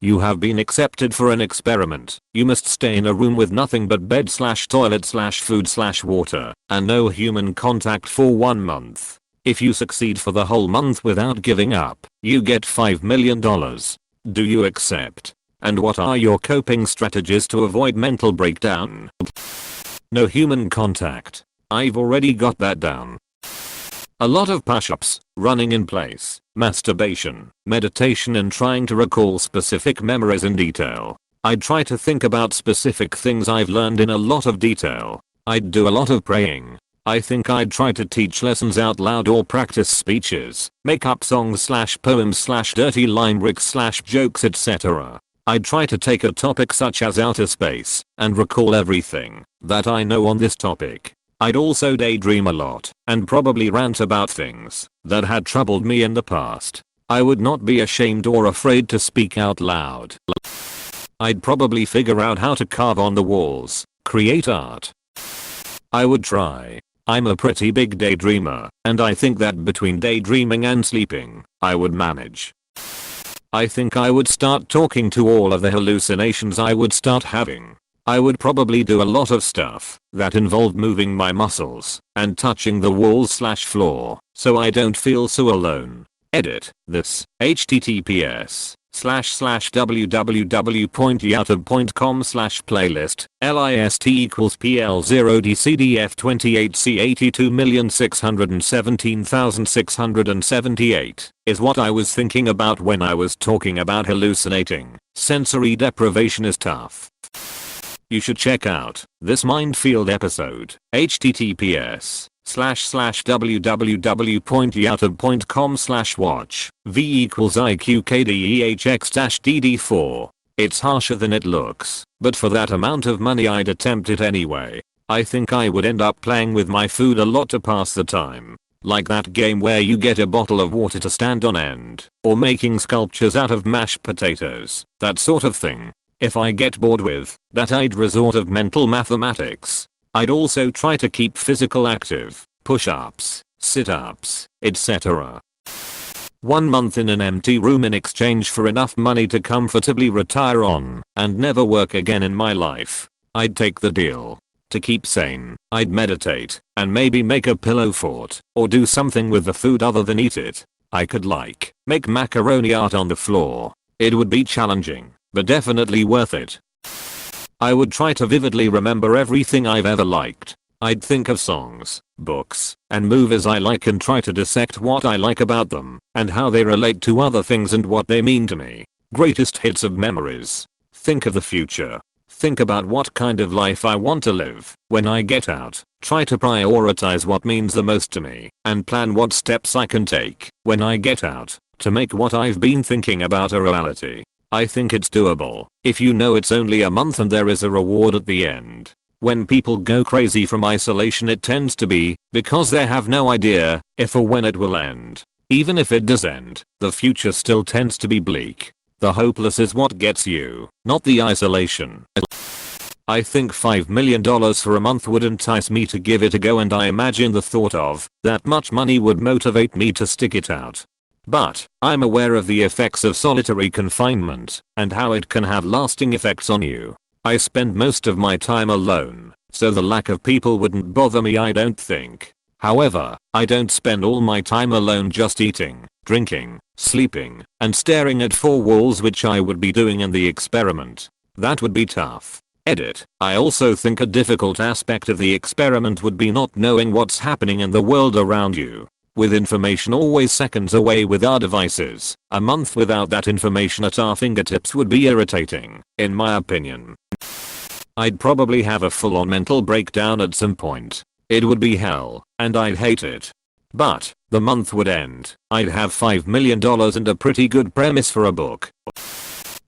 You have been accepted for an experiment. You must stay in a room with nothing but bed/toilet/food/water and no human contact for 1 month. If you succeed for the whole month without giving up, you get $5 million. Do you accept? And what are your coping strategies to avoid mental breakdown? No human contact. I've already got that down. A lot of push-ups, running in place, masturbation, meditation and trying to recall specific memories in detail. I'd try to think about specific things I've learned in a lot of detail. I'd do a lot of praying. I think I'd try to teach lessons out loud or practice speeches, make up songs/poems/dirty limericks/jokes etc. I'd try to take a topic such as outer space and recall everything that I know on this topic. I'd also daydream a lot and probably rant about things that had troubled me in the past. I would not be ashamed or afraid to speak out loud. I'd probably figure out how to carve on the walls, create art. I would try. I'm a pretty big daydreamer, and I think that between daydreaming and sleeping, I would manage. I think I would start talking to all of the hallucinations I would start having. I would probably do a lot of stuff that involved moving my muscles and touching the walls/floor so I don't feel so alone. Edit this. https://www.youtube.com/playlist list equals pl0dcdf28c82617678 is what I was thinking about when I was talking about hallucinating. Sensory deprivation is tough. You should check out this minefield episode. https://www.youtube.com/watch v equals IQKDEHX-DD4. It's harsher than it looks, but for that amount of money I'd attempt it anyway. I think I would end up playing with my food a lot to pass the time. Like that game where you get a bottle of water to stand on end, or making sculptures out of mashed potatoes, that sort of thing. If I get bored with that, I'd resort of mental mathematics. I'd also try to keep physical active, push-ups, sit-ups, etc. 1 month in an empty room in exchange for enough money to comfortably retire on and never work again in my life. I'd take the deal. To keep sane, I'd meditate and maybe make a pillow fort or do something with the food other than eat it. I could make macaroni art on the floor. It would be challenging, but definitely worth it. I would try to vividly remember everything I've ever liked. I'd think of songs, books, and movies I like and try to dissect what I like about them and how they relate to other things and what they mean to me. Greatest hits of memories. Think of the future. Think about what kind of life I want to live when I get out. Try to prioritize what means the most to me and plan what steps I can take when I get out to make what I've been thinking about a reality. I think it's doable if you know it's only a month and there is a reward at the end. When people go crazy from isolation, it tends to be because they have no idea if or when it will end. Even if it does end, the future still tends to be bleak. The hopeless is what gets you, not the isolation. I think $5 million for a month would entice me to give it a go, and I imagine the thought of that much money would motivate me to stick it out. But I'm aware of the effects of solitary confinement and how it can have lasting effects on you. I spend most of my time alone, so the lack of people wouldn't bother me, I don't think. However, I don't spend all my time alone just eating, drinking, sleeping, and staring at four walls, which I would be doing in the experiment. That would be tough. Edit. I also think a difficult aspect of the experiment would be not knowing what's happening in the world around you. With information always seconds away with our devices, a month without that information at our fingertips would be irritating, in my opinion. I'd probably have a full-on mental breakdown at some point. It would be hell, and I'd hate it. But the month would end. I'd have $5 million and a pretty good premise for a book.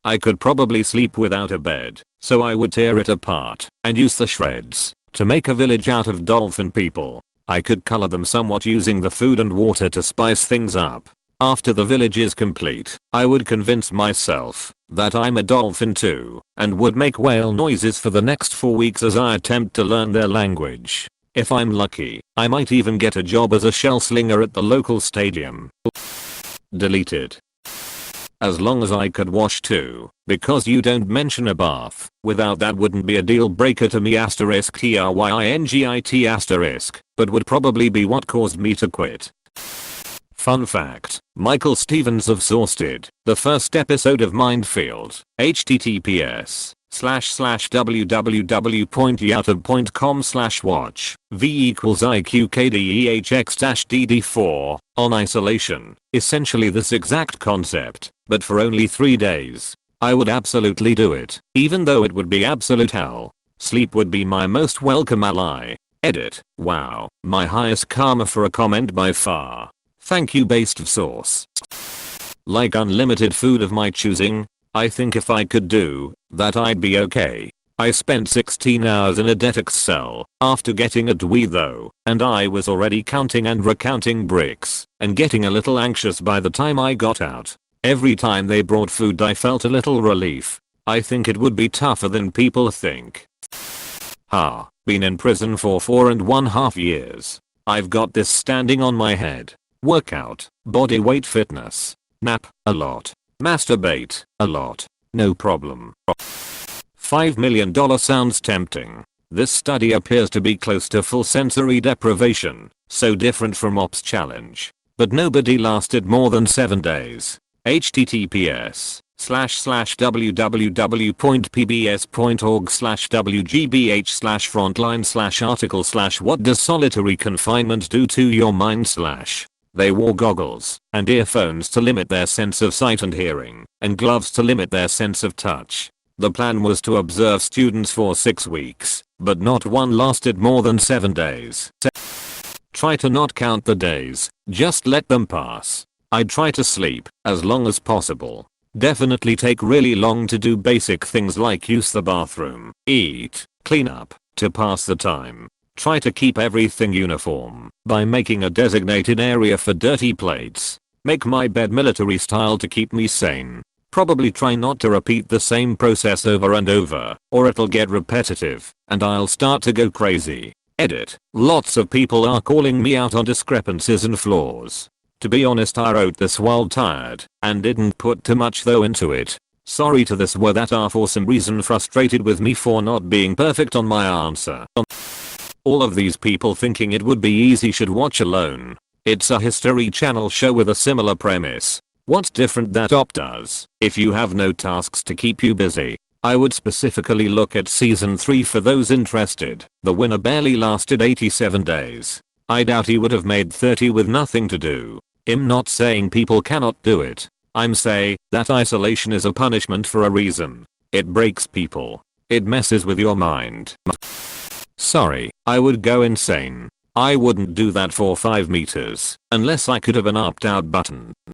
I could probably sleep without a bed, so I would tear it apart and use the shreds to make a village out of dolphin people. I could color them somewhat using the food and water to spice things up. After the village is complete, I would convince myself that I'm a dolphin too and would make whale noises for the next 4 weeks as I attempt to learn their language. If I'm lucky, I might even get a job as a shell slinger at the local stadium. Deleted. as long as I could wash too, because you don't mention a bath. Without that wouldn't be a deal breaker to me *tryingit*, but would probably be what caused me to quit. Fun fact, Michael Stevens of Source did the first episode of Mindfield, https://www.youtube.com/watch v = IQKDEHX-DD4 on isolation, essentially this exact concept, but for only 3 days. I would absolutely do it, even though it would be absolute hell. Sleep would be my most welcome ally. Edit. Wow, my highest karma for a comment by far. Thank you based of Source. Like unlimited food of my choosing? I think if I could do that I'd be okay. I spent 16 hours in a detox cell after getting a DWI though, and I was already counting and recounting bricks and getting a little anxious by the time I got out. Every time they brought food I felt a little relief. I think it would be tougher than people think. Been in prison for 4.5 years. I've got this standing on my head. Workout, body weight fitness, nap, a lot. Masturbate, a lot. No problem. $5 million sounds tempting. This study appears to be close to full sensory deprivation, so different from Ops Challenge. But nobody lasted more than 7 days. https://www.pbs.org/wgbh/frontline/article/what does solitary confinement do to your mind/ They wore goggles and earphones to limit their sense of sight and hearing, and gloves to limit their sense of touch. The plan was to observe students for 6 weeks, but not one lasted more than 7 days. Try to not count the days, just let them pass. I'd try to sleep as long as possible. Definitely take really long to do basic things like use the bathroom, eat, clean up, to pass the time. Try to keep everything uniform by making a designated area for dirty plates. Make my bed military style to keep me sane. Probably try not to repeat the same process over and over, or it'll get repetitive, and I'll start to go crazy. Edit. Lots of people are calling me out on discrepancies and flaws. To be honest, I wrote this while tired, and didn't put too much though into it. Sorry to this were that are for some reason frustrated with me for not being perfect on my answer. All of these people thinking it would be easy should watch Alone. It's a History Channel show with a similar premise. What's different that Op does? If you have no tasks to keep you busy, I would specifically look at season 3 for those interested. The winner barely lasted 87 days. I doubt he would have made 30 with nothing to do. I'm not saying people cannot do it. I'm saying that isolation is a punishment for a reason. It breaks people. It messes with your mind. Sorry, I would go insane. I wouldn't do that for 5 meters unless I could have an opt-out button.